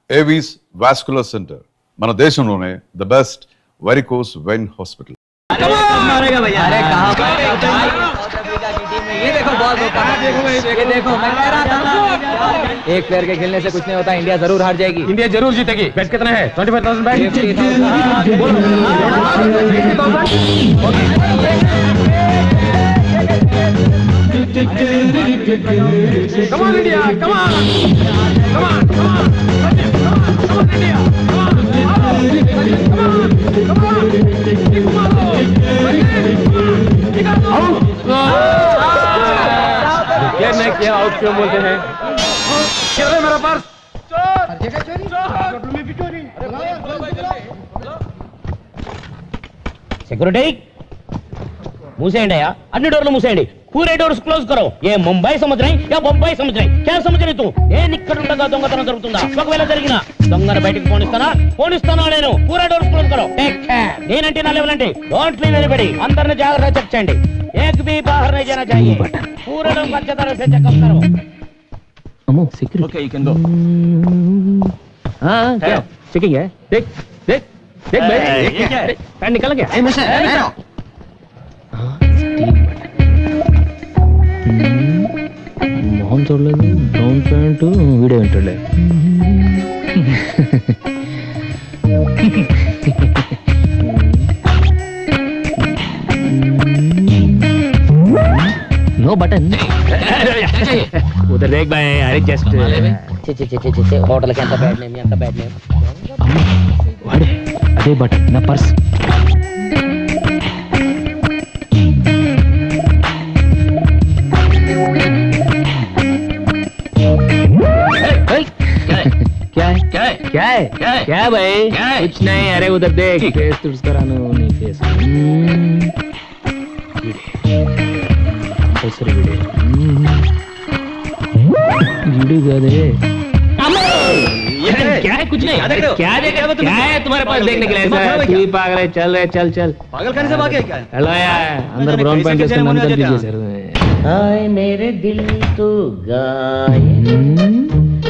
Avis vascular centre మన దేశంలోనే the best varicose vein hospital. एक प्लेयर के खेलने से कुछ नहीं होता, इंडिया जरूर हार जाएगी. इंडिया जरूर जीतेगी. बेट कितना है? 25,000 bat. Come on India, come on, come on, come on, come on India, come on, come on, ये मैं क्या आउट क्यों बोलते हैं? क्या है मेरा पर्स? सिक्योरिटी मूसेंगे यार, अन्य डोर मूसेंगे, पूरे डोर्स क्लोज करो. ये मुंबई समझ रहे या बम्बई समझ रहे? क्या समझ रही तू? ఏ నిక్కడ ఉండగా దొంగతనం జరుగుతుందా? ఒకవేళ జరిగినా దొంగను బయటికి పోనిస్తానా నేను? పూరా డోర్స్ క్లోజ్ కరో. Take care. నేనంటే నా లెవెల్ అంటే డోంట్ లీవ్ ఎనీబడీ. అందరిని జాగ్రత్తగా చెక్ చేయండి. एक भी बाहर नहीं जाना चाहिए. पूरे लोग अच्छे तरह से चेकअप करो. अमो security. Okay you can go. हां क्या चेकिंग है? देख देख देख भाई पैन निकल गया. ए मिस्टर मोहन చూడలేదు. బ్రౌన్ ప్యాంట్ వీడియో వింటలే. No button. उधर देख भाई. अरे जस्ट होटल के अंत बैठ नेम अंत बैठ नेम वाड़े अदे बटन ना पर्स. क्या है क्या है क्या है क्या है भाई? कुछ नहीं. अरे उधर देख फेस तुर्स करानो नहीं फेस वीडियो क्या है? कुछ नहीं. क्या है तुम्हारे पास देखने के लिए? तू ही पागल है. चल रहे चल चल. पागल खाने से भागे क्या? हेलो यार अंदर ब्राउन पैंट से मन कर दीजिए सर. हाय मेरे दिल तू गाएगा,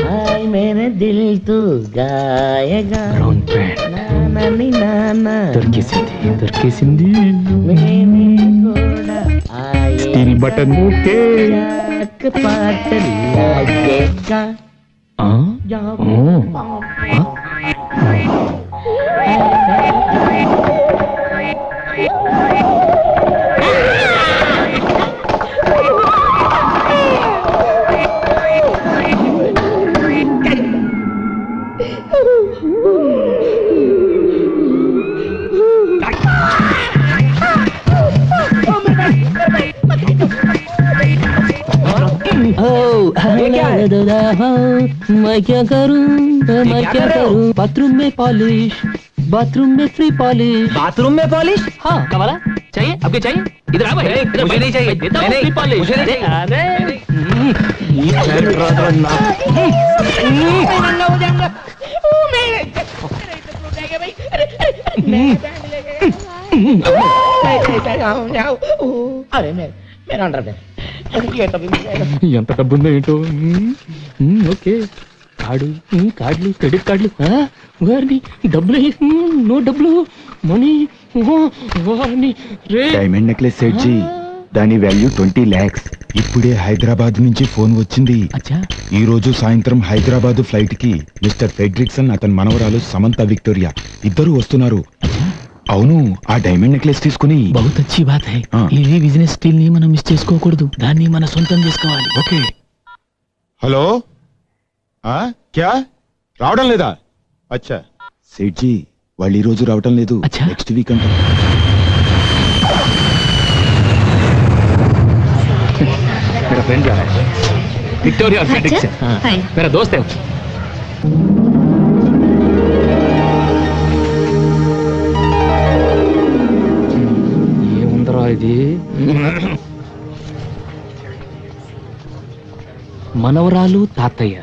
हाय मेरे दिल तू गाएगा. ब्राउन पैंट नाना तुर्की सिंधी स्टील बटन के पाट लगेगा. मैं क्या करूं बाथरूम में पॉलिश, बाथरूम में फ्री पॉलिश. बाथरूम में पॉलिश? हाँ कमाला चाहिए. आपके चाहिए? इधर आ भाई. मुझे नहीं चाहिए. देता हूँ फ्री पॉलिश. मुझे नहीं चाहिए. अरे मेरा अंडरवेयर ఎంత డబ్బుందో ఏంటో. ఓకే కార్డులు క్రెడిట్ కార్డులు. వారిని డబ్బులు నో డబ్బులు మనీ వారిని. డైమండ్ నెక్లెస్ సెట్ జీ, దాని వాల్యూ 20 lakhs. ఇప్పుడే హైదరాబాద్ నుంచి ఫోన్ వచ్చింది. ఈ రోజు సాయంత్రం హైదరాబాద్ ఫ్లైట్ కి మిస్టర్ ఫెడ్రిక్సన్ అతని మనవరాలు సమంత విక్టోరియా ఇద్దరు వస్తున్నారు. అవును ఆ డైమండ్ నెక్లెస్ తీసుకుని. బహుత్ అచ్చి బాత్ హై. ఈ బిజినెస్ స్టిల్ ని మనం మిస్ చేసుకోకూడదు. దాన్ని మన సొంతం చేసుకోవాలి. ఓకే. హలో క్యా రావడం లేదా? అచ్చా సేట్ జీ వాళ్ళు ఈ రోజు రావడం లేదు. నెక్స్ట్ వీక్ అంట. मेरा फ्रेंड जा रहा है विक्टोरिया और फ्रेडरिक्सन. मेरा दोस्त है. ఏముందరా ఇది? మనవరాలు తాతయ్య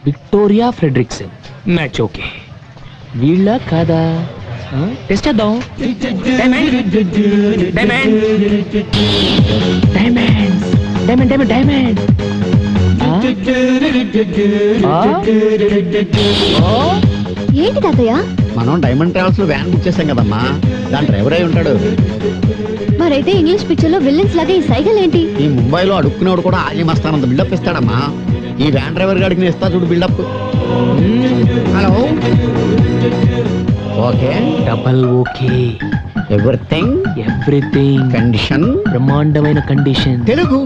విక్టోరియా ఫ్రెడరిక్సన్ మ్యాచ్. ఓకే వీళ్ళ కాదా? టెస్ట్ చేద్దాం. Diamond diamond diamond diamond diamond diamond ఏంటి తాతయ్య? మనం డైమండ్ ట్రావెల్స్ లో వ్యాన్ బుక్ చేసాం కదమ్మా, దాని డ్రైవర్ అయి ఉంటాడు. మరైతే ఇంగ్లీష్ పిక్చర్ లో విల్లన్స్ లాగా ఈ సైకిల్ ఏంటి? ఈ ముంబైలో అడుక్కునేవాడు కూడా ఆజమస్తానంత బిల్డప్ ఇస్తాడమ్మా. ఈ వ్యాన్ డ్రైవర్ గాడికి నేను ఇస్తా చూడు buildup. Hello, okay, double okay, everything everything, condition, బ్రహ్మాండమైన కండిషన్. తెలుగు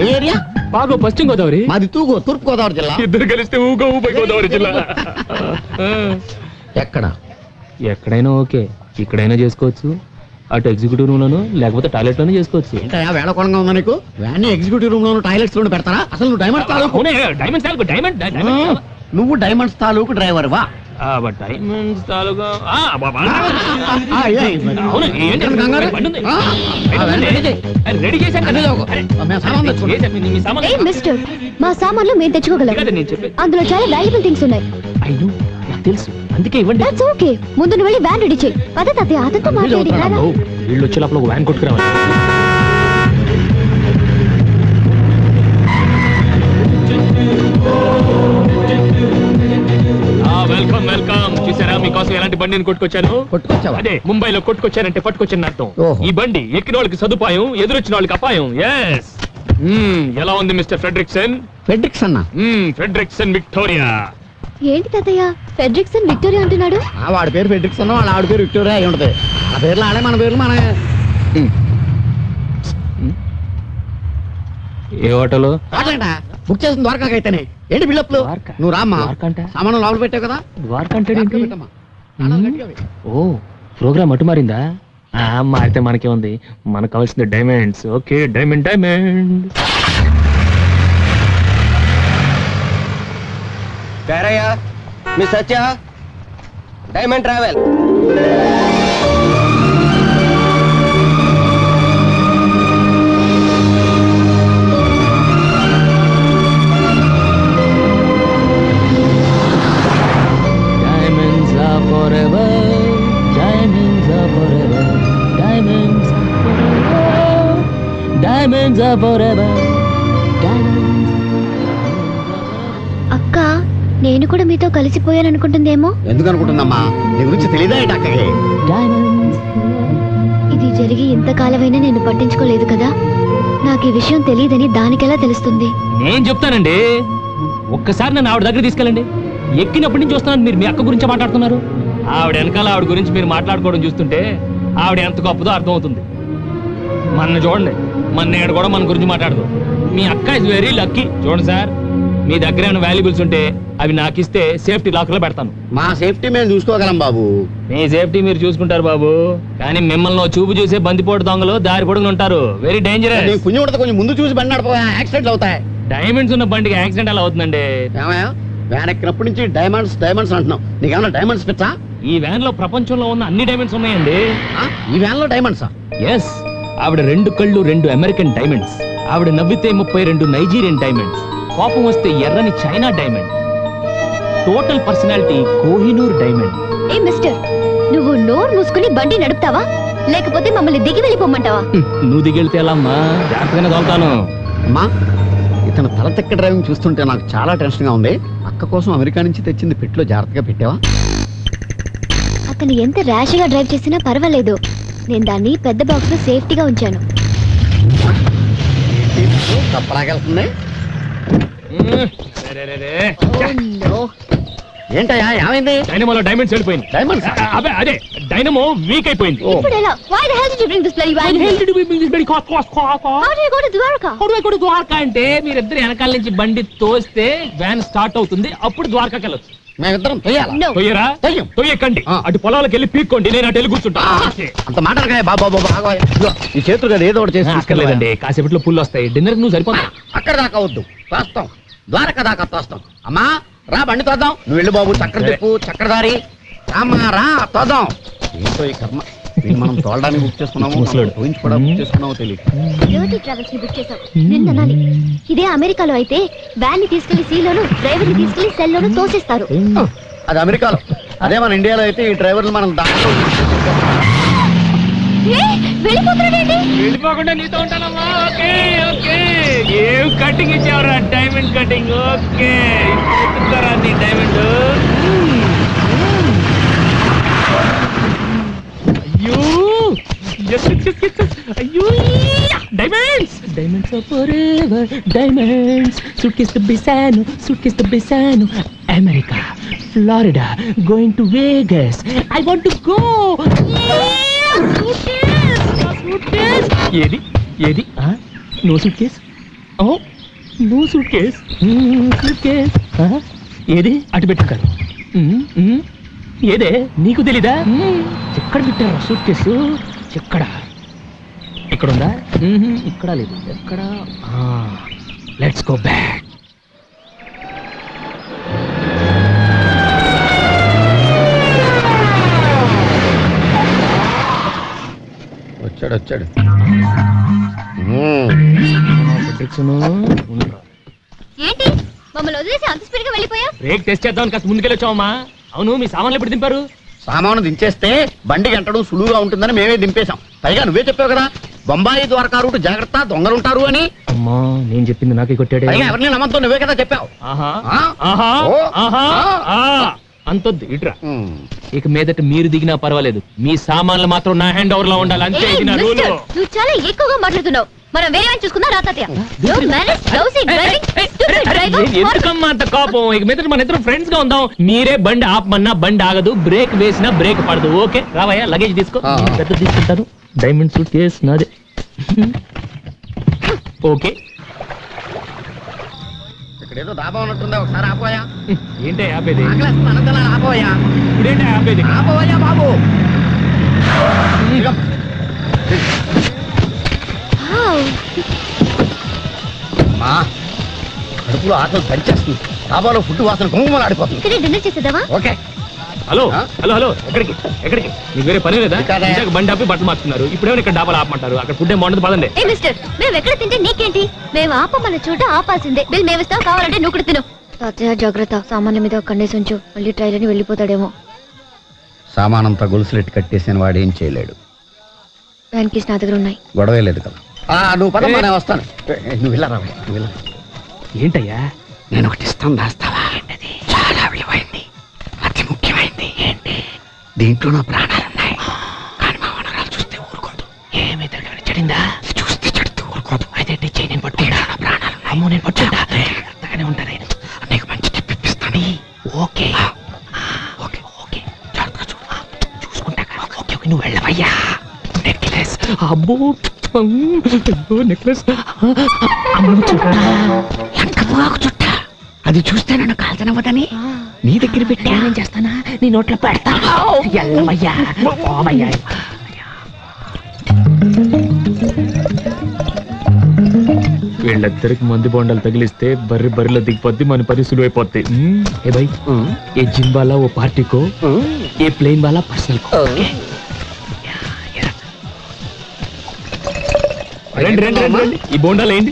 ఏ ఏరియా? బాగా పశ్చిమ గోదావరి. మాది తూగు, తూర్పు గోదావరి జిల్లా. ఇద్దరు కలిస్తే ఊగా ఊపై గోదావరి జిల్లా. ఎక్కడ? ఎక్కడైనా ఓకే, ఇక్కడైనా చేసుకోవచ్చు. అటు ఎగ్జిక్యూటివ్ రూమ్ లోను లేకపోతే టాయిలెట్ లోనే చేసుకోవచ్చు. ఏంటయ్యా వేళకోళంగా ఉందా నీకు? వ్యాన్ ఎగ్జిక్యూటివ్ రూమ్ లోను టాయిలెట్స్ లోను పెడతారా? అసలు నువ్వు డైమండ్స్ తాలూకు డైమండ్స్ తాలూకు డైమండ్ నువ్వు డైమండ్స్ తాలూకు డ్రైవర్ వా? డైమండ్స్ తాలూకా రెడీ చేశాను కదా. మీ సామాన్లు ఏ మిస్టర్, మా సామాన్లు మేము తెచ్చుకోగలం. కదా నేను చెప్పేది. అందులో చాలా వాల్యుబుల్ థింగ్స్ ఉన్నాయి. అయ్యో నాకు తెలుసు, అందుకే ఇవ్వండి. That's okay. ముందు నువ్వు వెళ్ళి వ్యాన్ రెడీ చేయి. పద తాతయ్య, అతనితో మాట్లాడి రారా. వీళ్ళు వచ్చే లోపల ఒక వ్యాన్ కొట్టుకురావాలి. Welcome welcome. చూసారా మీకోసం ఎలాంటి బండిని కొట్టుకొచ్చాను? కొట్టుకొచ్చావా? అదే ముంబైలో కొట్టుకొచ్చానంటే పట్టుకొచ్చాను అర్థం. ఓహో. ఈ బండి ఎక్కిన వాళ్ళకి సదుపాయం, ఎదురొచ్చిన వాళ్ళకి అపాయం. ఎస్. ఎలా ఉంది మిస్టర్ ఫ్రెడ్రిక్సన్? ఫెడ్రిక్స్ అన్న. Fredriksson Victoria. ఏంటి తాతయ్య ఫెడ్రిక్సన్ విక్టోరియా అంటున్నాడు? వాడి పేరు ఫెడ్రిక్స్ అన్న, వాళ్ళ ఆవిడ పేరు విక్టోరియా అయి ఉంటది. ఆ పేర్లు ఆడే, మన పేర్లు మన. ఏ హోటల్? అట్లంట బుక్ చేసిన ద్వారకాకి అయితేనే. ఏంటి బిల్డప్లు? ద్వారకా? నువ్వు రామ్మా. ద్వారకా అంటే? సామాను లోపల పెట్టావు కదా. ద్వారకా అంటే ఏంటి? పెట్టమ్మా. తాళాలు గట్టిగా వేయి. ఓ ప్రోగ్రామ్ అటు మారిందా? మారితే మనకే ఉంది, మనకు కావాల్సింది diamonds. Okay, diamond diamond. Perayya, me Satya, diamond travel. Diamonds are forever, diamonds are forever, diamonds are forever, diamonds are forever, diamonds. అక్క, నేను కూడా మీతో కలిసిపోయాను అనుకుంటుందేమో. ఎందుకు అనుకుంటుందమ్మా? నీ గురించి తెలీదా ఏంటి అక్కకి? Diamonds. ఇది జరిగి ఇంతకాలమైనా నేను పట్టించుకోలేదు కదా. నాకు ఈ విషయం తెలియదని దానికెలా తెలుస్తుంది? నేను చెప్తానండి, ఒక్కసారి నన్ను ఆవిడ దగ్గర తీసుకెళ్ళండి. ఎక్కినప్పటి నుంచి చూస్తున్నాను మీరు మీ అక్క గురించి మాట్లాడుతున్నారు. ఆవిడ వెనకాల ఆవిడ గురించి మీరు మాట్లాడుకోవడం చూస్తుంటే ఆవిడ ఎంత గొప్పదో అర్థం అవుతుంది. మన చూడండి, మన నేడు కూడా మన గురించి మాట్లాడదు. మీ అక్క ఇస్ వెరీ లక్కీ. చూడండి సార్, మీ దగ్గర ఏమైనా వాల్యుబుల్స్ ఉంటే అవి నాకు ఇస్తే సేఫ్టీ లాకర్ లో పెడతాను. మా సేఫ్టీ మేము చూసుకోగలం బాబు. మీ సేఫ్టీ మీరు చూసుకుంటారు బాబు, కానీ మిమ్మల్ని చూపు చూసే బందిపోటు దొంగలు దారి పొడుగులు ఉంటారు. Very dangerous. నీకు పుణ్యం ఉంటుంది, కొంచెం ముందు చూసి బండి నడప, యాక్సిడెంట్లు అవుతాయి. డైమండ్స్ ఉన్న బండికి యాక్సిడెంట్ ఎలా అవుతుందండి? ఏమయ్యా, వ్యాన్ ఎక్కినప్పటి నుంచి డైమండ్స్ డైమండ్స్ అంటున్నావు. నీకేమన్నా డైమండ్స్ పిచ్చా? ఈ వ్యాన్ లో ప్రపంచంలో ఉన్న అన్ని డైమండ్స్ ఉన్నాయండి. ఈ వ్యాన్ లో డైమండ్సా? ఎస్. ఆవిడ 2 కళ్ళు 2 అమెరికన్ డైమండ్స్. ఆవిడ నవ్వితే 32 నైజీరియన్ డైమండ్స్. కోపం వస్తే ఎర్రని China diamond. Total personality Kohinoor diamond. ఏ మిస్టర్, నువ్వు నోరు మూసుకుని బండి నడుపుతావా లేకపోతే మమ్మల్ని దిగి వెళ్ళిపోమంటావా? నువ్వు దిగెళ్తే ఎలా అమ్మా? జాగ్రత్తగానే తోలుతాను. అమ్మా, ఇతను తల తెక్క డ్రైవింగ్ చూస్తుంటే నాకు చాలా టెన్షన్ గా ఉంది. అక్క కోసం అమెరికా నుంచి తెచ్చింది పెట్టులో జాగ్రత్తగా పెట్టావా? అతను ఎంత ర్యాష్ గా డ్రైవ్ చేసినా పర్వాలేదు. నేను దాన్ని పెద్ద బాక్స్ లో సేఫ్టీగా ఉంచాను. తప్పలాగెళ్తుంది. Oh, no. ఏంటయ్యా, ఏమైంది? డైనమోలో డైమండ్స్ వెళ్ళిపోయింది. డైమండ్స్? అదే అదే, డైనమో వీక్ అయిపోయింది. ఇప్పుడు ఎలా? Why the hell did you bring this bloody van here? How do you go to Dwarka? Dwaraka అంటే మీరిద్దరు వెనకాల నుంచి బండి తోస్తే వ్యాన్ స్టార్ట్ అవుతుంది, అప్పుడు ద్వారకాకి వెళ్ళొచ్చు. మేమిద్దరం తొయ్యాలా? No. తొయ్యరా? తొయ్యం. తొయ్యకండి. ఆ. అటు పొలాలకు వెళ్ళి పీక్కోండి, నేను అటు వెళ్ళి కూర్చుంటా. అంత మాట్లాడకాయ బాబా బాబా ఆగవా. ఇదిగో, ఈ చేతులు కదా ఏదో ఒకటి చేసి అక్కర్లేదండి, కాసేపట్లో పుల్లు వస్తాయి. డిన్నర్ నువ్వు సరిపోతా. అక్కడ దాకా వద్దు, తోస్తాం. ద్వారకా దాకా తోస్తాం. అమ్మా రా, బండి తోద్దాం. నువ్వు వెళ్ళు బాబు, చక్ర తిప్పు, చక్రధారి. రామ్మా రా, తోద్దాం. ఏంటో ఈ కర్మ, వీళ్ళు మనం తోలడానికి బుక్ చేసుకున్నాము, ముసలోడు. కూడా బుక్ చేసుకున్నామో తెలియదు. Dirty Travels ని బుక్ చేశాం. నిన్ననాలి. ఇదే అమెరికాలో అయితే వ్యాన్ ని తీసుకెళ్లి సీలోను, డ్రైవర్ ని తీసుకెళ్లి సెల్ లోను తోసేస్తారు. అది అమెరికాలో. అదే మన ఇండియాలో అయితే ఈ డ్రైవర్లు మనం దాంట్లో వెళ్ళిపోతున్నాడేంటి? వెళ్ళిపోకుండా నీతో ఉంటానమ్మా. Okay okay. ఏం కటింగ్ ఇచ్చావురా? Diamond cutting. ఓకే ఇస్తారా నీ డైమండ్? అయ్యో అయ్యో diamonds diamonds are forever diamonds. Suitcase బిసాను America Florida going to Vegas. I want to go. ఏది ఏది? No suitcase. Oh no suitcase. ఏది? అటు పెట్టారు. ఏదే నీకు తెలీదా? ఎక్కడ పెట్టారా సూట్ కేసు? ఎక్కడ? ఇక్కడుందా? ఇక్కడ లేదు. ఎక్కడ? Let's go back. వచ్చాడు. ఏంటి మమ్మల్ని వదిలేసి అంత స్పీడ్ గా వెళ్ళిపోయా? బ్రేక్ టెస్ట్ చేద్దాం కాస్త ముందుకెళ్ళొచ్చావమ్మా. అవును మీ సామాన్లు ఎప్పుడు దింపారు? సామాను దించేస్తే బండి గంటడం సులువుగా ఉంటుందని మేమే దింపేశాం. పైగా నువ్వే చెప్పావు కదా బొంబాయి ద్వారకా రూట్ జాగ్రత్త, దొంగలుంటారు అని. అమ్మా నేను చెప్పింది నాకే కొట్టాడే. పైగా ఎవరిని నమ్మద్దు, నువ్వే కదా చెప్పావు. అంతొద్దు ఇట్రా. ఇక మీదట మీరు దిగినా పర్వాలేదు, మీ సామాన్లు మాత్రం నా హ్యాండ్ ఓవర్ లో ఉండాలి. అంతే ఇది నా రూల్. నువ్వు చాలా ఎక్కువగా మాట్లాడుతున్నావు. మనం వేరే వాడిని చూసుకుందా రాతయ్య. ఎందుకమ్మా అంత కోపం? ఇక మీద మన ఇద్దరు ఫ్రెండ్స్ గా ఉందాం. మీరే బండి ఆపమన్నా బండి ఆగదు, బ్రేక్ వేసినా బ్రేక్ పడదు. ఓకే రావయ్యా, లగేజ్ తీసుకో. పెద్ద తీసుకుంటాను. డైమండ్ సూట్ కేస్ నాదే. ఓకే ఇక్కడేదో డాబా ఉన్నట్టుందా, ఒకసారి ఆపోయా. ఏంటే ఆపేది? ఆపోయా. ఇప్పుడేంటే ఆపేది? ఆపోయా బాబు. అమ్మా కడుపులో ఆకలి దంచేస్తుంది. డాబాలో ఫుడ్ వాసన గుమ్మలు ఆడిపోతుంది. ఇక్కడే డిన్నర్ చేసేద్దామా? ఓకే. హలో హలో హలో ఎక్కడికి ఎక్కడికి? మీకు వేరే పని లేదా? కాదా? ఇందాక బండి ఆపి బట్టలు మార్చుకున్నారు, ఇప్పుడేమో ఇక్కడ డాబాలు ఆపమంటారు. అక్కడ ఫుడ్ ఏం బాగుంటుంది పదండి. ఏ మిస్టర్, మేము ఎక్కడ తింటే నీకేంటి? మేము ఆపమన్న చోట ఆపాల్సిందే. బిల్ మేము ఇస్తాం, కావాలంటే నువ్వు కూడా తిను. తాతయ్య జాగ్రత్త, సామాన్ల మీద కన్నేసి ఉంచు, మళ్ళీ ట్రైల్ అని వెళ్ళిపోతాడేమో. సామానంతా గొలుసులెట్టి కట్టేసిన వాడు ఏం చేయలేడు. వ్యాన్ కీస్ నా దగ్గర ఉన్నాయి. గొడవే లేదు కదా. నువ్వు పదమ్మా, నేను వస్తాను. నువ్వు వెళ్ళరా, నువ్వు వెళ్ళరా. ఏంటయ్యా? నేను ఒకటి ఇస్తాను, దాస్తావా? చాలా విలువైంది, అతి ముఖ్యమైనది. ఏంటి? దీంట్లో నా ప్రాణాలు ఉన్నాయి. కానీ మా వనరాలు చూస్తే ఊరుకోదు. ఏమి చెడిందా? చూస్తే చెడుతూ ఊరుకోదు. అయితే టీచర్ నేను పట్టుకుంటా. నా ప్రాణాలు ఉన్నాయి. అమ్మో నేను పట్టుకుంటా. అంతగానే ఉంటా నేను. నీకు మంచి టిప్ ఇప్పిస్తాను. ఓకే ఓకే ఓకే, జాగ్రత్తగా చూడు. చూసుకుంటా. ఓకే ఓకే నువ్వు వెళ్ళవయ్యా. నెక్లెస్. అబ్బో నెక్లెస్. చుట్టా అది చూస్తే నన్ను కాల్చనవ్వదని నీ దగ్గర పెట్టి నేను చేస్తానా? నీ నోట్లో పెడతా. ఎల్లవయ్యా పోవయ్యా. వీళ్ళిద్దరికి మందు బొండాలు తగిలిస్తే బర్రెలో దిగిపోద్ది, మన పని సులువైపోద్ది. ఏ భాయ్, ఏ జిమ్ వాలా ఓ పార్టీ కో, ఏ ప్లేన్ వాలా పర్సనల్ కో. రండి రండి రండి రండి. ఈ బోండాలు ఏంటి?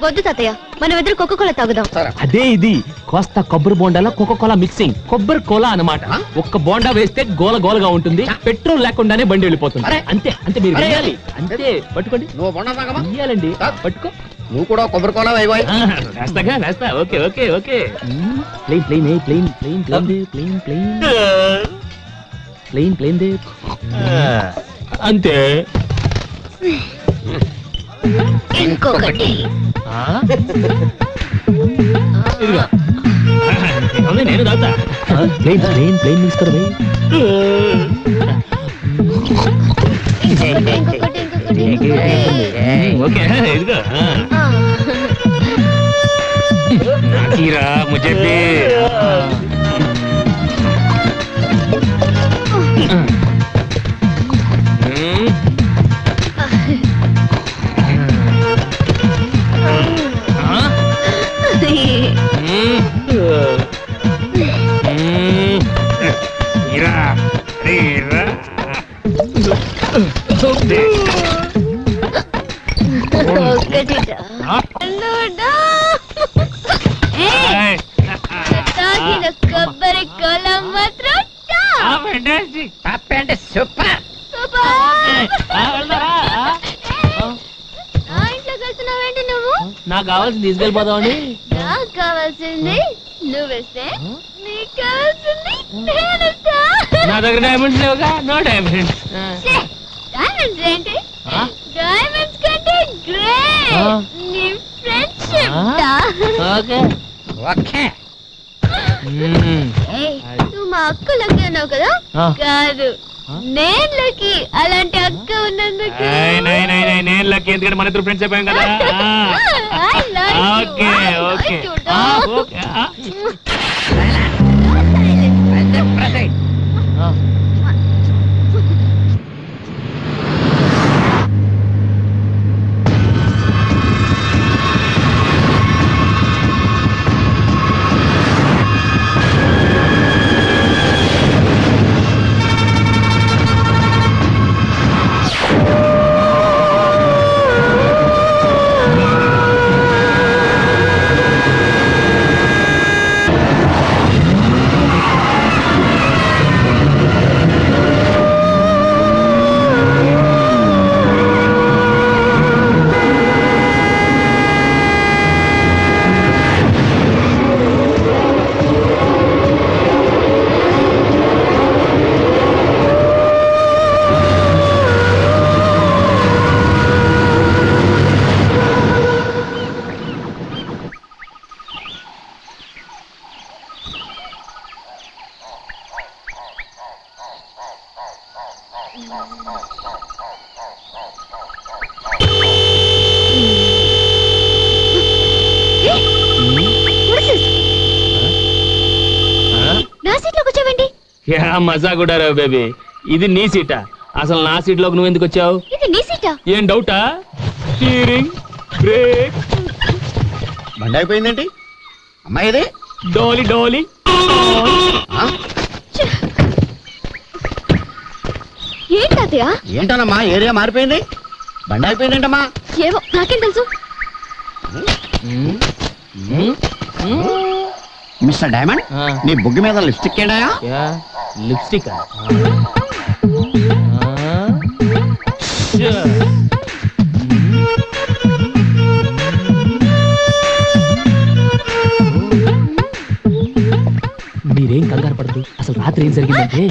వద్దు తాతయ్య, మనం ఇద్దరు కోకోకోలా తాగుదాం. అదే ఇది కోస్తా కొబ్బరి బోండాల కోకోకోలా మిక్సింగ్. కొబ్బరి కోలా అన్నమాట. ఒక్క బోండా వేస్తే గోల గోలగా ఉంటుంది, పెట్రోల్ లేకుండానే బండి వెళ్ళిపోతుంది. అంతే అంతే, మీరు వేయాలి అంతే. పట్టుకోండి. నువ్వు బొండ తాగమా? వేయాలండి. పట్టుకో. నువ్వు కూడా కొబ్బరి కోలా వేయబోయ్. వేస్తాగా వేస్తా. Okay okay okay. Plain plain plain plain plain plain plain plain plain అంతే. ఇంకొకటి. ఇదిగో నేను తాగుతా. ప్లేన్ ప్లేన్ ప్లేన్ తీసుకోరా. ఓకే ఇదిగో నాకీరా ముझे भी. కొబ్బరి కోలా మాత్రం సూపర్. సూపర్. నాకు కావాల్సింది తీసుకెళ్ళిపోదామని. నాకు కావాల్సింది నువ్వేస్తే నీకు కావాల్సింది నేనేస్తా. నా దగ్గర డైమండ్స్ లేవుగా. No diamonds. ఛే, డైమండ్స్ ఏంటి? ఆ? డైమండ్స్ కంటే గ్రేట్ ఆ? నీ ఫ్రెండ్షిప్ ఆ? దా. ఓకే. ఓకే. ఏయ్, నువ్వు మా అక్క లక్కీ అన్నావు కదా? ఆ. కాదు, నేను లక్కీ. అలాంటి అక్క ఉన్నందుకు. నేను లక్కీ, ఎందుకంటే మన ఇద్దరు ఫ్రెండ్స్ అయిపోయాం కదా. I like you. Okay I okay like you, dog. Okay. ప్రసైడ్. నా సీట్లో కూర్చోవండి. యా మజా కూడా రా బేబీ. ఇది నీ సీటా? అసలు నా సీట్ లోకి నువ్వు ఎందుకు వచ్చావు? ఇది నీ సీటా? ఏం డౌటా? స్టీరింగ్, బ్రేక్, బండి అయిపోయిందేంటి? అమ్మాయి ఇది డోలీ డోలీ. ఆ? ఏంటి తాతయ్య? ఏంటనమ్మా ఏరియా మారిపోయింది? బండి అయిపోయిందేంటమ్మా? ఏవో నాకేం తెలుసు. మిస్టర్ డైమండ్, ఆ. నీ బుగ్గి మీద లిప్స్టిక్ ఏంటాయా? Yeah lipstick. మీరేం కంగారు పడదు. అసలు రాత్రి ఏం జరిగిందంటే,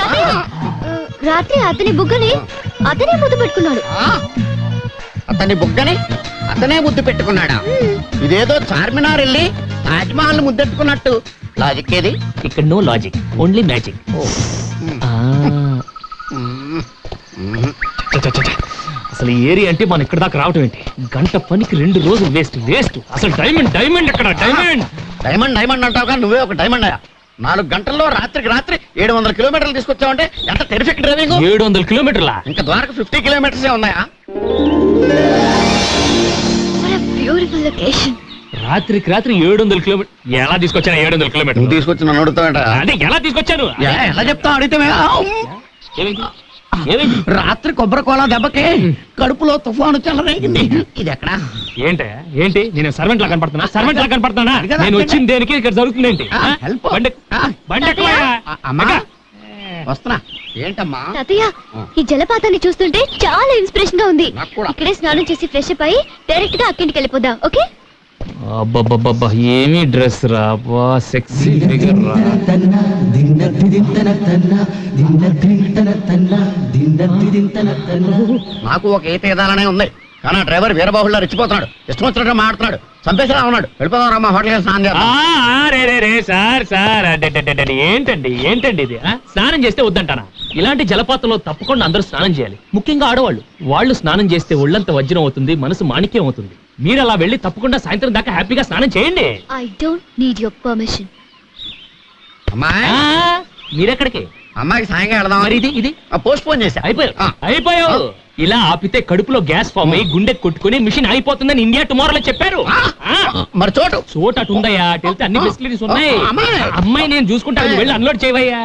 రాత్రి అతని బుగ్గని అతనే ముద్దు పెట్టుకున్నాడు. ఆ? అతని బుగ్గని అతనే ముద్దు పెట్టుకున్నాడా? ఇదేదో చార్మినార్ వెళ్ళి తాజ్మహల్ ముద్దెట్టుకున్నట్టు. లాజిక్ ఏది? ఇక్కడ నో లాజిక్, ఓన్లీ మ్యాజిక్. అసలు ఈ ఏరియా అంటే మనం ఇక్కడ దాకా రావటం ఏంటి? గంట పనికి 2 రోజులు వేస్ట్ వేస్ట్. అసలు డైమండ్ డైమండ్ ఎక్కడ? డైమండ్ డైమండ్ డైమండ్ అంటావు కానీ నువ్వే ఒక డైమండ్ అయ్యా. 4 గంటల్లో రాత్రికి రాత్రి 700 కిలోమీటర్లు తీసుకొచ్చావంటే ఎంత టెరిఫిక్ డ్రైవింగ్. 700 కిలోమీటర్లా? ఇంకా ద్వారకు 50 కిలోమీటర్స్ ఉన్నాయా? Beautiful location. రాత్రికి రాత్రి 700 కిలోమీటర్ ఎలా తీసుకొచ్చాను? 700 నువ్వు కిలోమీటర్ తీసుకొచ్చి నన్ను అడుగుతావేంట? అదే ఎలా తీసుకొచ్చాను? ఎలా చెప్తావు అడిగితే ఏమైంది? ఏమైంది? రాత్రి కొబ్బరి కోలా దెబ్బకి కడుపులో తుఫాను చెలరేగింది. ఇది ఎక్కడా? ఏంటే ఏంటి? నేను సర్వెంట్ లా కనపడుతున్నా? సర్వెంట్ లా కనపడుతున్నా? అది కదా నేను వచ్చిన దేనికి? ఇక్కడ జరుగుతుంది ఏంటి? హెల్ప్. బండి ఎక్కువయ్యా. అమ్మా వస్తున్నా. ఏంటమ్మా? తాతయ్య, ఈ జలపాతాన్ని చూస్తుంటే చాలా ఇన్స్పిరేషన్ గా ఉంది. నాకు కూడా. ఇక్కడే స్నానం చేసి ఫ్రెష్ అప్ అయి డైరెక్ట్ గా అక్కింటికి వెళ్ళిపోదాం. ఓకే? అబ్బబ్బబ్బబ్బా, ఏమి డ్రెస్ రా, సెక్సీ ఫిగర్ రా. నాకు ఒక ఈత ఎదాలనే ఉంది కానీ ఆ డ్రైవర్ వీరబాహుళ్ళ రెచ్చిపోతున్నాడు. ఇష్టం వచ్చినట్టు మాడుతున్నాడు. చంపేసేలా ఉన్నాడు. వెళ్ళిపోదాం రమ్మా, హోటల్ స్నానం చేద్దాం. రే సార్ సార్, ఏంటండి ఏంటండి ఇది? స్నానం చేస్తే వద్దంటానా? ఇలాంటి జలపాతంలో తప్పకుండా అందరూ స్నానం చేయాలి, ముఖ్యంగా ఆడవాళ్ళు. వాళ్ళు స్నానం చేస్తే ఒళ్ళంత వజ్రం అవుతుంది, మనసు మాణిక్యం అవుతుంది. మీరు అలా వెళ్ళి తప్పకుండా సాయంత్రం దాకా హ్యాపీగా స్నానం చేయండి. I don't need your permission. అమ్మాయి మీరెక్కడికి? అమ్మాయికి సాయంగా వెళదాం. మరి ఇది పోస్ట్ పోన్ చేశా. అయిపోయావు. ఇలా ఆపితే కడుపులో గ్యాస్ ఫామ్ అయ్యి గుండె కొట్టుకుని మిషన్ అయిపోతుందని ఇండియా టుమారోలో చెప్పారు. మరి చోటు అటు ఉందయ్యా, అటు వెళ్తే అన్ని ఫెసిలిటీస్ ఉన్నాయి. అమ్మాయి. అమ్మాయి నేను చూసుకుంటాను, నువ్వు వెళ్ళి అన్లోడ్ చేయవయ్యా.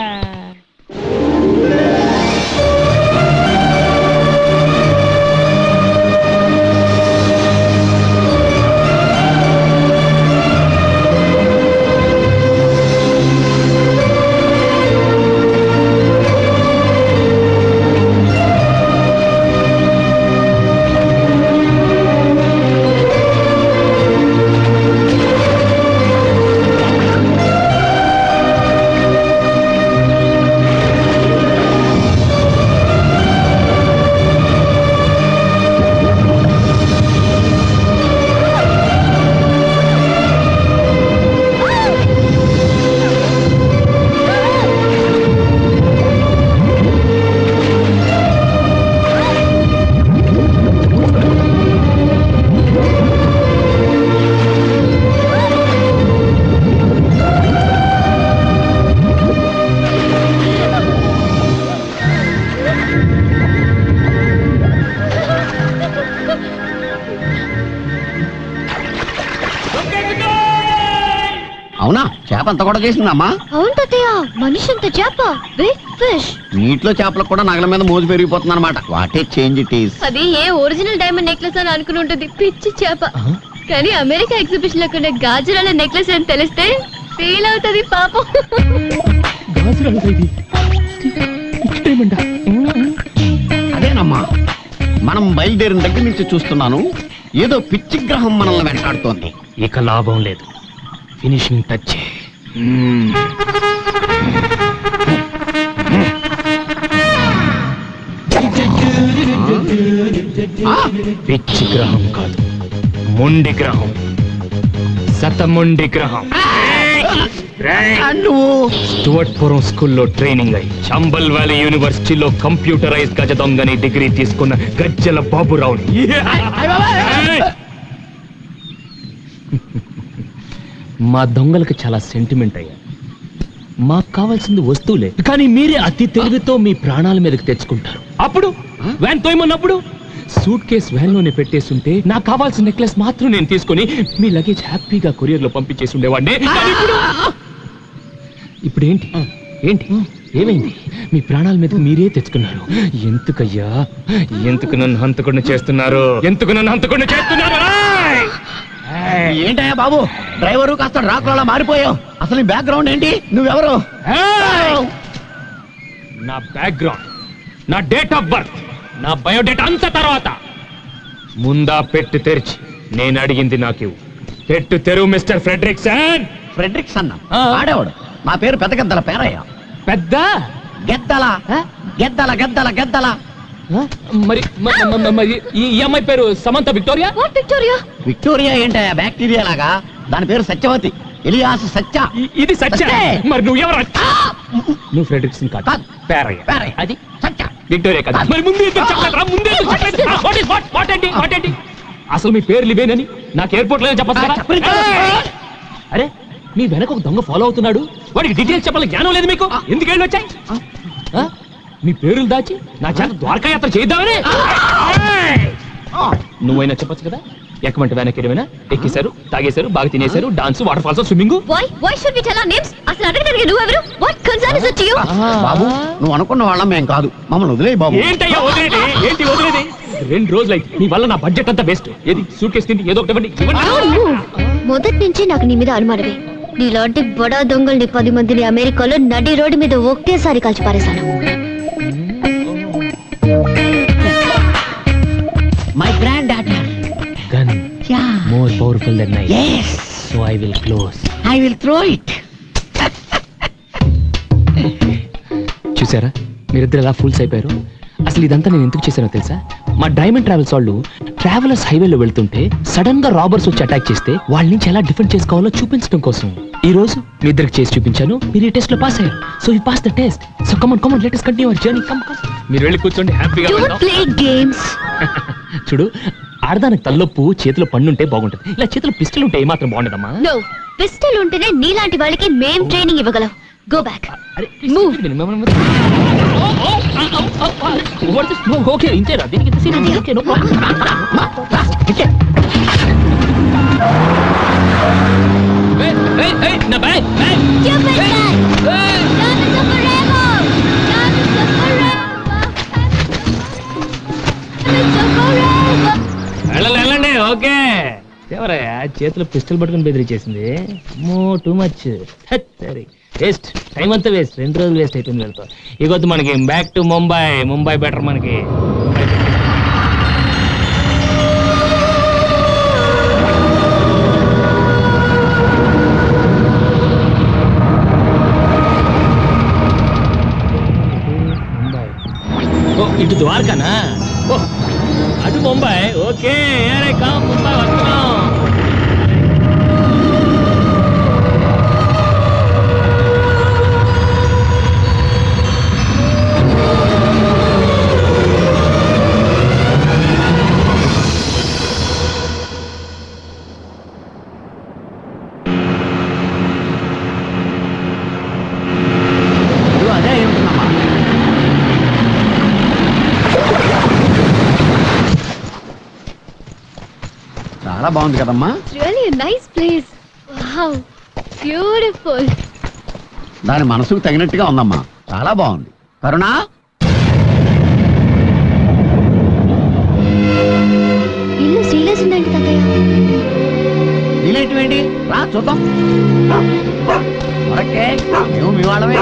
అంత కూడా చేసిందమ్మా. అవును తాతయ్య, మనిషి అంత చేప, బిగ్ ఫిష్. నీటిలో చేపలకు కూడా నగల మీద మోజు పెరిగిపోతుంది అనమాట. What a change it is. అది ఏ ఒరిజినల్ డైమండ్ నెక్లెస్ అని అనుకుని ఉంటుంది, పిచ్చి చేప. కానీ అమెరికా ఎగ్జిబిషన్ లో కొన్న గాజురాల నెక్లెస్ అని తెలిస్తే ఫీల్ అవుతుంది పాపం. అదేనమ్మా, మనం బయలుదేరిన దగ్గర నుంచి చూస్తున్నాను, ఏదో పిచ్చి గ్రహం మనల్ని వెంటాడుతోంది. ఇక లాభం లేదు, ఫినిషింగ్ టచ్. పిచ్చి గ్రహం కాదు, మొండి గ్రహం, శతమొండి గ్రహం. స్టువర్ట్పురం స్కూల్లో ట్రైనింగ్ అయి చంబల్ వ్యాలీ యూనివర్సిటీలో కంప్యూటరైజ్ గజ దొంగని డిగ్రీ తీసుకున్న గజ్జల బాబురావుని. మా దొంగలకు చాలా సెంటిమెంట్ అయ్యా. మాకు కావాల్సింది వస్తువులే, కానీ మీరే అతి తెలివితో మీ ప్రాణాల మీదకి తెచ్చుకుంటారు. అప్పుడు వ్యాన్ తోయమన్నప్పుడు సూట్ కేస్ వ్యాన్ లోనే పెట్టేస్తుంటే నాకు కావాల్సిన నెక్లెస్ మాత్రం నేను తీసుకొని మీ లగేజ్ హ్యాపీగా కొరియర్ లో పంపించేసి ఉండేవాడిని. ఇప్పుడు ఏంటి ఏంటి ఏమైంది? మీ ప్రాణాల మీదకి మీరే తెచ్చుకున్నారు. ఎందుకయ్యా, ఎందుకు నన్ను హంతకుండా చేస్తున్నారు? ఎందుకు నన్ను హంతకుండా చేస్తున్నారు? ఏంటయ్యా బాబు, డ్రైవరు కాస్త డ్రాకులా మారిపోయావు. అసలు బ్యాక్గ్రౌండ్ ఏంటి? నువ్వెవరు? నా బ్యాక్గ్రౌండ్, నా డేట్ ఆఫ్ బర్త్, నా బయోడేటా అంత తర్వాత. ముందా పెట్టు తెరిచి నేను అడిగింది నాకు పెట్టు తెరువు మిస్టర్ ఫ్రెడ్రిక్సన్. ఫ్రెడ్రిక్సన్ ఆడేవాడు. నా పేరు పెద్ద గద్దల పేరయ్య. పెద్ద గెద్దల గెద్దల గెద్దల గెద్దల. మరి మరి ఈ అమ్మాయి పేరు సమంత విక్టోరియా. విక్టోరియా విక్టోరియా ఏంటయ్యా, బ్యాక్టీరియా లాగా. దాని పేరు సత్యవతి, ఎలియాస్ సత్య. ఇది సత్య. మరి నువ్వు ఎవరు? నువ్వు ఫ్రెడ్రిక్సన్ కాదు, పేరయ్య. పేరయ్య అది సత్య. విక్టోరియా కాదు. మరి ముందు ఎందుకు చెప్పలేదురా? ముందు ఎందుకు చెప్పలేదు? What ఏంటి? అసలు మీ పేర్లు ఇవేనని నాకు ఎయిర్పోర్ట్ లో చెప్పచ్చు. అరే, మీ వెనక ఒక దొంగ ఫాలో అవుతున్నాడు. వాడికి డీటెయిల్స్ చెప్పాలని జ్ఞానం లేదు మీకు. ఎందుకు వెళ్ళి వచ్చాయి? మీ పేరులు దాచి నా చేత ద్వారకా యాత్ర చేద్దామని. నువ్వైనా చెప్పొచ్చు కదా. ఎక్కమంటే వెనక్కి ఏమైనా ఎక్కేశారు, తాగేశారు, బాగా తినేశారు, dance, waterfalls, swimming. why should we tell our names? అసలు అడగడానికి నువ్వెవరు? what concern is it to you? బాబు, నువ్వు అనుకున్న వాళ్ళం మేం కాదు. మమ్మల్ని వదిలేయి బాబు. ఏంటయ్యా వదిలేది? ఏంటి వదిలేది? 2 రోజులైతే నీ వల్ల నా బడ్జెట్ అంతా వేస్ట్. ఏది సూట్ కేసు తిండి ఏదో ఒకటి మొదటి నుంచి నాకు నీ మీద అనుమానమే. నీలాంటి బడా దొంగల్ని 10 మందిని అమెరికాలో నడి రోడ్డు మీద ఒకేసారి కాల్చి పారేశాను. My granddaughter. Gun more powerful then knife. yes, so I will close. I will throw it. చూసారా మీరిద్దరు ఎలా ఫూల్స్ అయిపోయారు? అసలు ఇదంతా నేను ఎందుకు చేశానో తెలుసా? మా డైమండ్ ట్రావెల్స్ వాళ్ళు ట్రావెలర్స్ హైవేలో వెళ్తుంటే సడన్ గా రాబర్స్ వచ్చి అటాక్ చేస్తే వాళ్ళ నుంచి ఎలా డిఫెండ్ చేసుకోవాలో చూపించడం కోసం ఈ రోజు మీ ఇద్దరికి చేసి చూపించాను. మీరు ఈ టెస్ట్ లో పాస్ అయ్యారు. So you pass the test. So come on let us continue our journey. Come మీరు వెళ్ళి కూర్చోండి హ్యాపీగా. Don't play games. చూడు, ఆడదానికి తల్లొప్పు చేతిలో పన్నుంటే బాగుంటుంది. ఇలా చేతిలో పిస్టల్ ఉంటే ఏమాత్రం బాగుండదమ్మా. No, పిస్టల్ ఉంటేనే నీలాంటి వాళ్ళకి మేం ట్రైనింగ్ ఇవ్వగలం. Go back. Move. ఓకే, ఇంతేరా? దీనికి ఇంత సీన్ ఉంది. Okay, no problem. నా bag. Stupid guy. Dinosaur forever. Dinosaur forever. Dinosaur forever. వెళ్ళండి. ఓకే, ఎవరయ్యా చేతిలో పిస్టల్ పట్టుకుని బెదిరించేసింది? Too much. సరే, వేస్ట్, టైం అంతా వేస్ట్. 2 రోజులు వేస్ట్ అయిపోయింది వెళ్తా. ఇగొద్దు మనకి బ్యాక్ టు ముంబై బెటర్ మనకి. ఇటు ద్వారకానా? అటు ముంబై. ఓకే, ముంబై వస్తున్నాం. అదే ఏమిటమ్మా? చాలా బాగుంది కదమ్మా. Really a nice place. Wow. Beautiful. దాని మనసుకు తగినట్టుగా ఉందమ్మా, చాలా బాగుంది. కరుణా, ఇల్లు సీరియస్ ఉందండి తాతయ్య. నీలేంటివేంటి? రా చూద్దాం. మరకే మేము మీ వాళ్ళమే.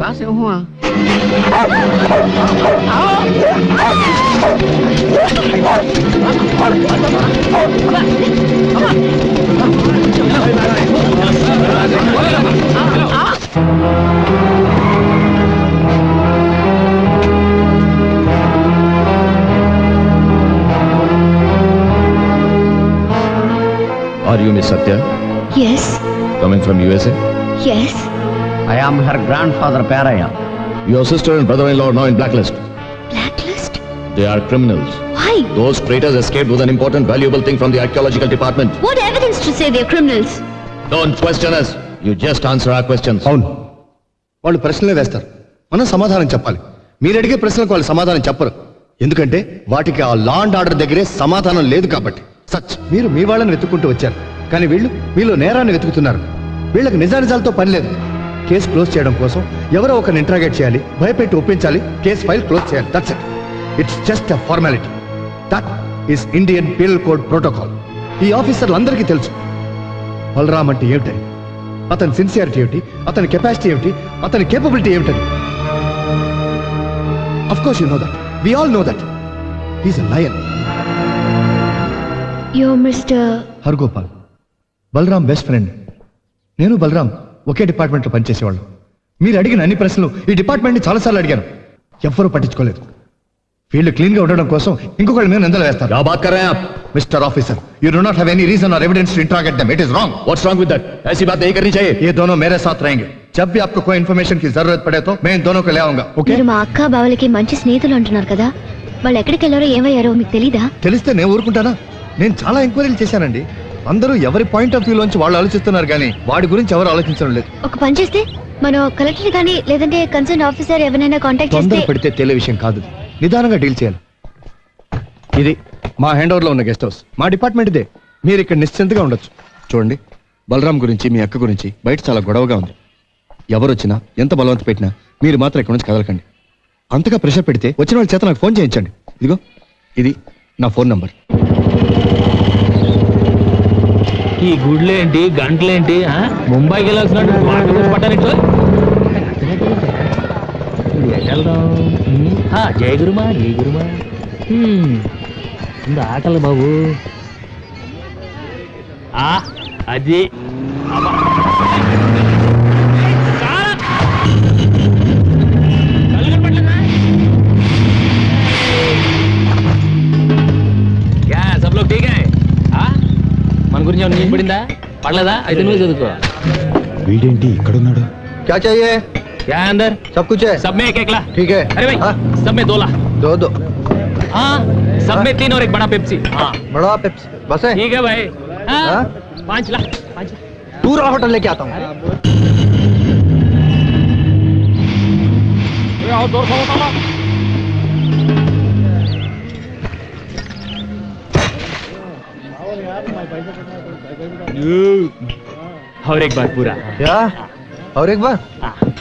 కాసేమా Are you Miss Satya? Yes, Coming from USA? yes. I am her grandfather Paraya. Your sister and brother-in-law are now in blacklist. Blacklist? They are criminals. Why? Those traitors escaped with an important valuable thing from the archaeological department. What evidence to say they're criminals? Don't question us. You just answer our questions. అవును, వాళ్ళు ప్రశ్నలే వేస్తారు, మనం సమాధానం చెప్పాలి. మీరు అడిగే ప్రశ్నలకు వాళ్ళు సమాధానం చెప్పరు, ఎందుకంటే వాటికి ఆ లా అండ్ ఆర్డర్ దగ్గరే సమాధానం లేదు కాబట్టి. సచ్ మీరు మీ వాళ్ళని వెతుక్కుంటూ వచ్చారు, కానీ వీళ్ళు మీలో నేరాన్ని వెతుకుతున్నారు. వీళ్ళకి నిజానిజాలతో పని లేదు. కేసు క్లోజ్ చేయడం కోసం ఎవరో ఒకరిని ఇంట్రాగేట్ చేయాలి, భయపెట్టి ఒప్పించాలి, కేసు ఫైల్ క్లోజ్ చేయాలి. That's it. It's just a formality. That is Indian penal code protocol. ఈ ఆఫీసర్లందరికీ తెలుసు బలరామ్ అంటే ఏమిటని, అతని సిన్సియారిటీ ఏమిటి, అతని కెపాసిటీ ఏమిటి, అతని కేపబిలిటీ ఏమిటని. Of course you know that. We all know that. He's a lion. You're Mr. Hargopal, Balaram best friend. నేను బలరామ్ ఒకే డిపార్ట్మెంట్లో పనిచేసేవాళ్ళం. మీరు అడిగిన అన్ని ప్రశ్నలు ఈ డిపార్ట్మెంట్ని చాలాసార్లు అడిగాను, ఎవ్వరూ పట్టించుకోలేదు. వీళ్ళు క్లీన్గా ఉండడం కోసం ఇంకొకళ్ళ మీద నిందలు వేస్తారు. क्या बात कर रहे हैं आप? Mister officer, you do not have any reason और evidence to interrogate them. It is wrong. What's wrong with that? ऐसी बात नहीं करनी चाहिए. ये दोनों मेरे साथ रहेंगे. जब भी आपको कोई इन्फॉर्मेशन की जरूरत पड़े तो मैं इन दोनों को ले आऊंगा. ओके? మీరు మా అక్క బావలకి మంచి స్నేహితులు అంటున్నారు కదా, వాళ్ళు ఎక్కడికి వెళ్ళారో ఏమయ్యారో మీకు తెలీదా? తెలిస్తే నేను ఊరుకుంటానా? నేను చాలా ఎంక్వైరీలు చేశానండి. అందరూ ఎవరి పాయింట్ ఆఫ్ వ్యూ లోంచి వాళ్ళు ఆలోచిస్తున్నారు, కానీ వాడి గురించి ఎవరు ఆలోచించడం లేదు. ఒక పని చేస్తే మనం కలెక్టర్ కానీ లేదంటే కన్సర్న్ ఆఫీసర్ ఎవరైనా కాంటాక్ట్ చేస్తే. తొందర పెడితే తేలే విషయం కాదు, నిదానంగా డీల్ చేయాలి. ఇది మా హ్యాండ్ ఓవర్ లో ఉన్న గెస్ట్ హౌస్, మా డిపార్ట్మెంట్ ఇదే. మీరు ఇక్కడ నిశ్చింతగా ఉండొచ్చు. చూడండి, బలరాం గురించి మీ అక్క గురించి బయట చాలా గొడవగా ఉంది. ఎవరు వచ్చినా ఎంత బలవంత పెట్టినా మీరు మాత్రం ఇక్కడ నుంచి కదలకండి. అంతగా ప్రెషర్ పెడితే వచ్చిన వాళ్ళ చేత నాకు ఫోన్ చేయించండి. ఇదిగో ఇది నా ఫోన్ నంబర్. ఈ గుడ్లేంటి గంటలేంటి ముంబైకి వెళ్ళాల్సినట్టు పట్టారెట్లు జయ గురుమా జయ గురుమా ముందు ఆకలి బాబు అది సబ్ లోగ్ ఠీక్ హై మన గురించి ఏమైనా న్యూస్ పడిందా పడలేదా అయితే నువ్వు చదువుకో వీడేంటి ఇక్కడున్నాడు? क्या चाहिए? क्या है अंदर सब कुछ है. सब में एक एक ला ठीक है. अरे भाई हाँ? सब में 2 ला दो दो. हाँ सब में 3 और एक बड़ा पेप्सी हाँ बड़ा पेप्सी बस है. ठीक है भाई हाँ हाँ? 5 ला पूरा होटल लेके आता हूँ. आओ दौड़ खाओ और एक बार पूरा क्या? और एक बार?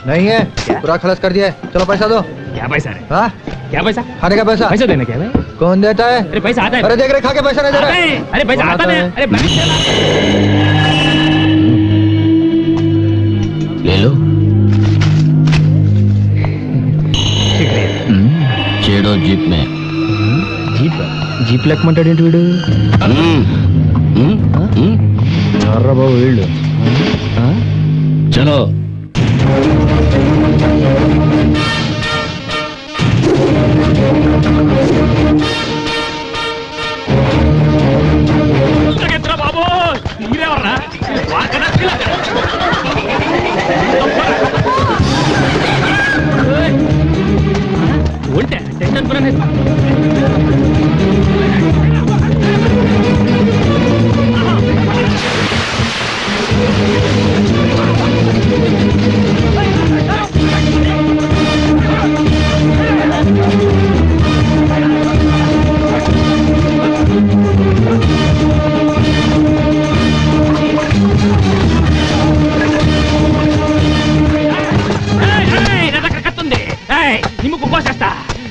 नहीं है, पूरा खलास कर दिया है. चलो पैसा दो. क्या पैसा है हाँ? क्या पैसा खाने का पैसा. पैसा देना क्या भाई कौन देता है? अरे पैसा आता है अरे देख रहे खा के पैसा नहीं दे आता रहा है है. अरे पैसा आता है अरे बैंक चला ले लो. చేడో జీప్ మే జీప్ లెక్కమంటాడేంటి వీడు? ఎవర్రా బాబు వీళ్ళు? చలో. బాబు మీరెవర్రా ఉంటే టెన్షన్ పడనే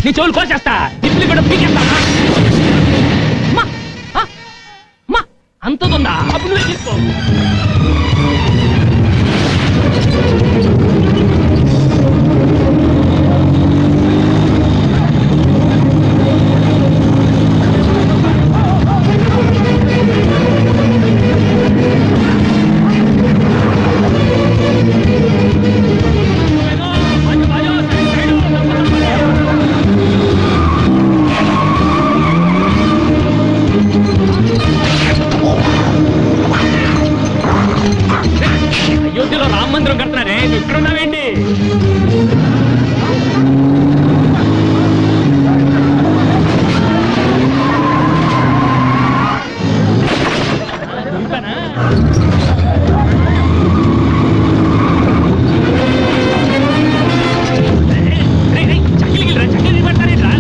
నీ చెవులు కోసేస్తా దిప్పులు కూడా పీకేస్తా అమ్మా, ఆ, అమ్మా, అంతదుందా అప్పుడు నువ్వే తీసుకో అయోధ్యలో రామ మందిరం కడుతున్నారే నువ్వు ఇక్కడున్నావేంటి చక్కెలు చక్కెలు పడతారే రా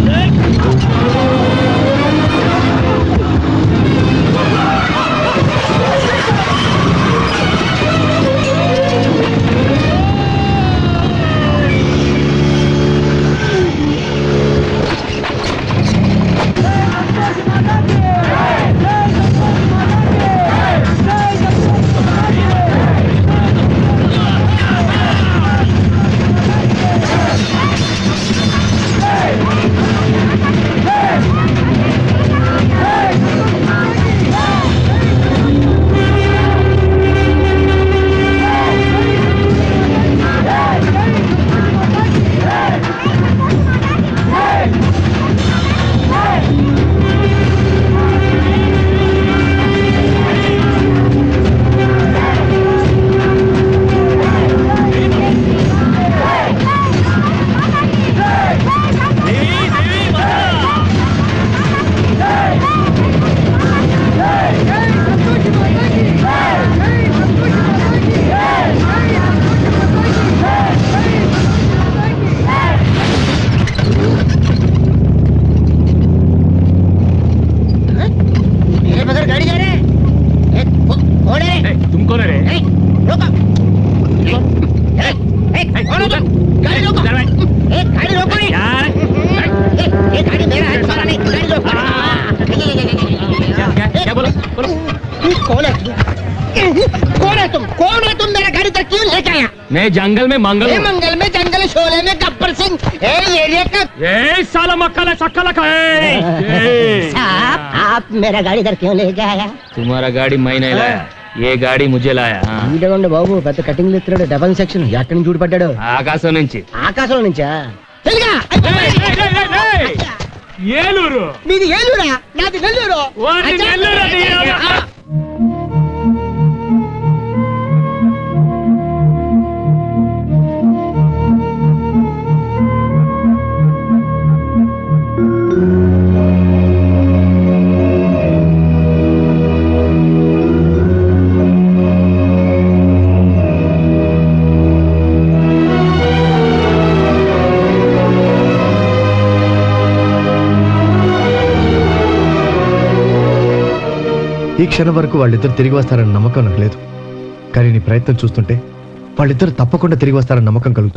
तुमको रे कौन है तुम मेरा गाड़ी तक क्यों लेके आया? मैं जंगल में मंगल हूँ। मंगल में जंगल शोले में गब्बर सिंह एरिया का ए साला मक्खा चक्का लगा साहब आप मेरा गाड़ी इधर क्यों लेके आया? तुम्हारा गाड़ी मैं नहीं लाया ये गाड़ी मुझे लाया వీడగొండ బాబు పెద్ద కటింగ్ ఎత్తున్నాడు డబల్ సెక్షన్ ఎక్కడి నుంచి చూడబడ్డాడు ఆకాశం నుంచి ఆకాశంలో నుంచా ఏలూరు మీది ఏలూరా నాది నెల్లూరు ఈ క్షణం వరకు వాళ్ళిద్దరు తిరిగి వస్తారన్న నమ్మకం నాకు లేదు, కానీ నీ ప్రయత్నం చూస్తుంటే వాళ్ళిద్దరు తప్పకుండా తిరిగి వస్తారన్న నమ్మకం కలుగుతుంది.